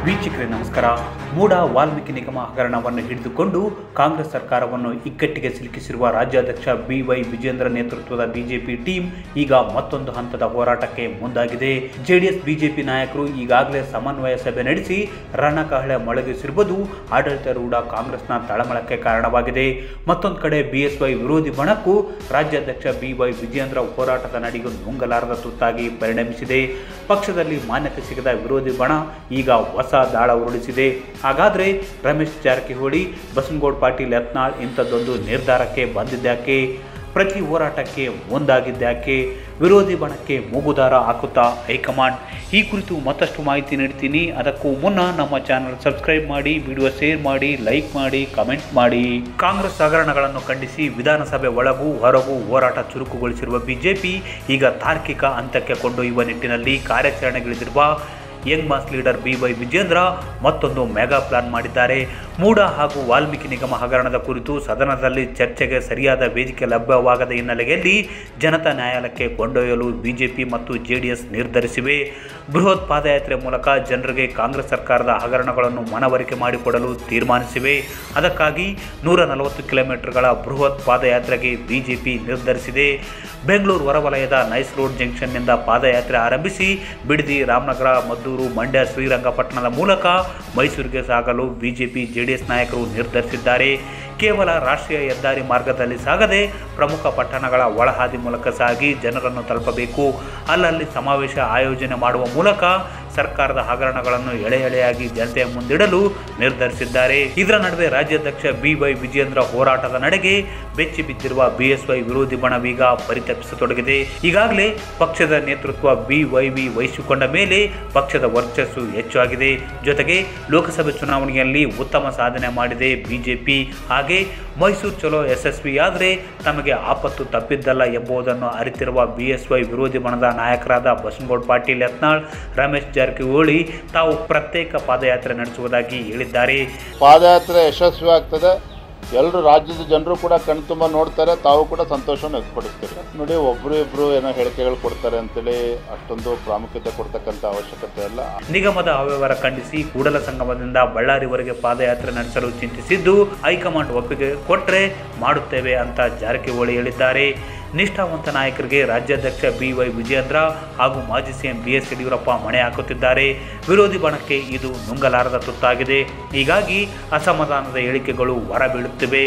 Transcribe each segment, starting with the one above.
ವೀಕ್ಷಕರೇ ನಮಸ್ಕಾರ. ಮೂಡ ವಾಲ್ಮೀಕಿ ನಿಗಮ ಹಗರಣವನ್ನು ಹಿಡಿದುಕೊಂಡು ಕಾಂಗ್ರೆಸ್ ಸರ್ಕಾರವನ್ನು ಇಕ್ಕಟ್ಟಿಗೆ ಸಿಲುಕಿಸಿರುವ ರಾಜ್ಯಾಧ್ಯಕ್ಷ BY ವಿಜೇಂದ್ರ ನೇತೃತ್ವದ ಬಿಜೆಪಿ ಟೀಮ್ ಈಗ ಮತ್ತೊಂದು ಹಂತದ ಹೋರಾಟಕ್ಕೆ ಮುಂದಾಗಿದೆ. ಜೆಡಿಎಸ್ ಬಿಜೆಪಿ ನಾಯಕರು ಈಗಾಗಲೇ ಸಮನ್ವಯ ಸಭೆ ನಡೆಸಿ ರಣಕಹಳೆ ಮೊಳಗಿಸಿರುವುದು ಆಡಳಿತಾರೂಢ ಕಾಂಗ್ರೆಸ್ನ ತಳಮಳಕ್ಕೆ ಕಾರಣವಾಗಿದೆ. ಮತ್ತೊಂದು ಕಡೆ BSY ವಿರೋಧಿ ಬಣಕ್ಕೂ ರಾಜ್ಯಾಧ್ಯಕ್ಷ BY ವಿಜೇಂದ್ರ ಹೋರಾಟದ ನಡಿಗೆ ನುಂಗಲಾರದ ತುತ್ತಾಗಿ ಪರಿಣಮಿಸಿದೆ. ಪಕ್ಷದಲ್ಲಿ ಮಾನ್ಯತೆ ಸಿಗದ ವಿರೋಧಿ ಬಣ ಈಗ ಹೊಸ ದಾಳ ಉರುಳಿಸಿದೆ. ಹಾಗಾದರೆ ರಮೇಶ್ ಜಾರಕಿಹೊಳಿ, ಬಸನಗೌಡ ಪಾಟೀಲ್ ಯತ್ನಾಳ್ ಇಂಥದ್ದೊಂದು ನಿರ್ಧಾರಕ್ಕೆ ಬಂದಿದ್ದ್ಯಾಕೆ? ಪ್ರತಿ ಹೋರಾಟಕ್ಕೆ ಮುಂದಾಗಿದ್ದ್ಯಾಕೆ? ವಿರೋಧಿ ಬಣಕ್ಕೆ ಮೂಗುದಾರ ಹಾಕುತ್ತಾ ಹೈಕಮಾಂಡ್? ಈ ಕುರಿತು ಮತ್ತಷ್ಟು ಮಾಹಿತಿ ನೀಡ್ತೀನಿ. ಅದಕ್ಕೂ ಮುನ್ನ ನಮ್ಮ ಚಾನಲ್ ಸಬ್ಸ್ಕ್ರೈಬ್ ಮಾಡಿ, ವಿಡಿಯೋ ಶೇರ್ ಮಾಡಿ, ಲೈಕ್ ಮಾಡಿ, ಕಮೆಂಟ್ ಮಾಡಿ. ಕಾಂಗ್ರೆಸ್ ಹಗರಣಗಳನ್ನು ಖಂಡಿಸಿ ವಿಧಾನಸಭೆ ಒಳಗೂ ಹೊರಗೂ ಹೋರಾಟ ಚುರುಕುಗೊಳಿಸಿರುವ ಬಿಜೆಪಿ ಈಗ ತಾರ್ಕಿಕ ಹಂತಕ್ಕೆ ಕೊಂಡೊಯ್ಯುವ ನಿಟ್ಟಿನಲ್ಲಿ ಕಾರ್ಯಾಚರಣೆಗಿಳಿದಿರುವ young mass leader BY Vijendra ಮತ್ತೊಂದು ಮೆಗಾ ಪ್ಲಾನ್ ಮಾಡಿದ್ದಾರೆ. ಮೂಡ ಹಾಗೂ ವಾಲ್ಮೀಕಿ ನಿಗಮ ಹಗರಣದ ಕುರಿತು ಸದನದಲ್ಲಿ ಚರ್ಚೆಗೆ ಸರಿಯಾದ ವೇದಿಕೆ ಲಭ್ಯವಾಗದ ಹಿನ್ನೆಲೆಯಲ್ಲಿ ಜನತಾ ನ್ಯಾಯಾಲಯಕ್ಕೆ ಕೊಂಡೊಯ್ಯಲು ಬಿಜೆಪಿ ಮತ್ತು JDS ನಿರ್ಧರಿಸಿವೆ. ಬೃಹತ್ ಪಾದಯಾತ್ರೆ ಮೂಲಕ ಜನರಿಗೆ ಕಾಂಗ್ರೆಸ್ ಸರ್ಕಾರದ ಹಗರಣಗಳನ್ನು ಮನವರಿಕೆ ಮಾಡಿಕೊಡಲು ತೀರ್ಮಾನಿಸಿವೆ. ಅದಕ್ಕಾಗಿ 140 ಕಿಲೋಮೀಟರ್ಗಳ ಬೃಹತ್ ಪಾದಯಾತ್ರೆಗೆ ಬಿಜೆಪಿ ನಿರ್ಧರಿಸಿದೆ. ಬೆಂಗಳೂರು ಹೊರವಲಯದ ನೈಸ್ ರೋಡ್ ಜಂಕ್ಷನ್ನಿಂದ ಪಾದಯಾತ್ರೆ ಆರಂಭಿಸಿ ಬಿಡದಿ, ರಾಮನಗರ, ಮದ್ದೂರು, ಮಂಡ್ಯ, ಶ್ರೀರಂಗಪಟ್ಟಣದ ಮೂಲಕ ಮೈಸೂರಿಗೆ ಸಾಗಲು ಬಿಜೆಪಿ JDS ನಾಯಕರು ನಿರ್ಧರಿಸಿದ್ದಾರೆ. ಕೇವಲ ರಾಷ್ಟ್ರೀಯ ಹೆದ್ದಾರಿ ಮಾರ್ಗದಲ್ಲಿ ಸಾಗದೆ ಪ್ರಮುಖ ಪಟ್ಟಣಗಳ ಒಳಹಾದಿ ಮೂಲಕ ಸಾಗಿ ಜನರನ್ನು ತಲುಪಬೇಕು. ಅಲ್ಲಲ್ಲಿ ಸಮಾವೇಶ ಆಯೋಜನೆ ಮಾಡುವ ಮೂಲಕ ಸರ್ಕಾರದ ಹಗರಣಗಳನ್ನು ಎಳೆ ಎಳೆಯಾಗಿ ಜನತೆಯ ಮುಂದಿಡಲು ನಿರ್ಧರಿಸಿದ್ದಾರೆ. ಇದರ ನಡುವೆ ರಾಜ್ಯಾಧ್ಯಕ್ಷ BY ವಿಜೇಂದ್ರ ಹೋರಾಟದ ನಡೆಗೆ ಬೆಚ್ಚಿ ಬಿದ್ದಿರುವ BSY ವಿರೋಧಿ ಬಣವೀಗ ಪರಿತಪಿಸತೊಡಗಿದೆ. ಈಗಾಗಲೇ ಪಕ್ಷದ ನೇತೃತ್ವ BYV ವಹಿಸಿಕೊಂಡ ಮೇಲೆ ಪಕ್ಷದ ವರ್ಚಸ್ಸು ಹೆಚ್ಚಾಗಿದೆ. ಜೊತೆಗೆ ಲೋಕಸಭೆ ಚುನಾವಣೆಯಲ್ಲಿ ಉತ್ತಮ ಸಾಧನೆ ಮಾಡಿದೆ ಬಿಜೆಪಿ. ಹಾಗೆ ಮೈಸೂರು ಚಲೋ ಯಶಸ್ವಿಯಾದರೆ ತಮಗೆ ಆಪತ್ತು ತಪ್ಪಿದ್ದಲ್ಲ ಎಂಬುದನ್ನು ಅರಿತಿರುವ BSY ವಿರೋಧಿ ಬಣದ ನಾಯಕರಾದ ಬಸನಗೌಡ ಪಾಟೀಲ್ ಯತ್ನಾಳ್, ರಮೇಶ್ ಜಾರಕಿಹೊಳಿ ತಾವು ಪ್ರತ್ಯೇಕ ಪಾದಯಾತ್ರೆ ನಡೆಸುವುದಾಗಿ ಹೇಳಿದ್ದಾರೆ. ಪಾದಯಾತ್ರೆ ಯಶಸ್ವಿ ಆಗ್ತದೆ. ಎಲ್ಲರೂ ರಾಜ್ಯದ ಜನರು ಕೂಡ ಕಣ್ತುಂಬ ನೋಡ್ತಾರೆ. ತಾವು ಕೂಡ ಸಂತೋಷವನ್ನು ವ್ಯಕ್ತಪಡಿಸ್ತಾರೆ. ನೋಡಿ, ಒಬ್ಬರು ಇಬ್ಬರು ಏನೋ ಹೇಳಿಕೆಗಳು ಕೊಡ್ತಾರೆ ಅಂತೇಳಿ ಅಷ್ಟೊಂದು ಪ್ರಾಮುಖ್ಯತೆ ಕೊಡ್ತಕ್ಕಂಥ ಅವಶ್ಯಕತೆ ಇಲ್ಲ. ನಿಗಮದ ಅವ್ಯವಹಾರ ಖಂಡಿಸಿ ಕೂಡಲ ಸಂಗಮದಿಂದ ಬಳ್ಳಾರಿವರೆಗೆ ಪಾದಯಾತ್ರೆ ನಡೆಸಲು ಚಿಂತಿಸಿದ್ದು, ಹೈಕಮಾಂಡ್ ಒಪ್ಪಿಗೆ ಕೊಟ್ಟರೆ ಮಾಡುತ್ತೇವೆ ಅಂತ ಜಾರಕಿಹೊಳಿ ಹೇಳಿದ್ದಾರೆ. ನಿಷ್ಠಾವಂತ ನಾಯಕರಿಗೆ ರಾಜ್ಯಾಧ್ಯಕ್ಷ BY ವಿಜೇಂದ್ರ ಹಾಗೂ ಮಾಜಿ CM BS ಯಡಿಯೂರಪ್ಪ ಮಣೆ ಹಾಕುತ್ತಿದ್ದಾರೆ. ವಿರೋಧಿ ಬಣಕ್ಕೆ ಇದು ನುಂಗಲಾರದ ತುತ್ತಾಗಿದೆ. ಹೀಗಾಗಿ ಅಸಮಾಧಾನದ ಹೇಳಿಕೆಗಳು ಹೊರಬೀಳುತ್ತಿವೆ.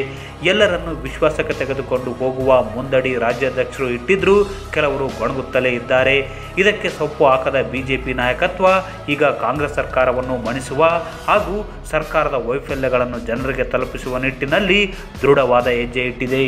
ಎಲ್ಲರನ್ನೂ ವಿಶ್ವಾಸಕ್ಕೆ ತೆಗೆದುಕೊಂಡು ಹೋಗುವ ಮುಂದಡಿ ರಾಜ್ಯಾಧ್ಯಕ್ಷರು ಇಟ್ಟಿದ್ರೂ ಕೆಲವರು ಗೊಣಗುತ್ತಲೇ ಇದ್ದಾರೆ. ಇದಕ್ಕೆ ಸೊಪ್ಪು ಹಾಕದ ಬಿಜೆಪಿ ನಾಯಕತ್ವ ಈಗ ಕಾಂಗ್ರೆಸ್ ಸರ್ಕಾರವನ್ನು ಮಣಿಸುವ ಹಾಗೂ ಸರ್ಕಾರದ ವೈಫಲ್ಯಗಳನ್ನು ಜನರಿಗೆ ತಲುಪಿಸುವ ನಿಟ್ಟಿನಲ್ಲಿ ದೃಢವಾದ ಹೆಜ್ಜೆ ಇಟ್ಟಿದೆ.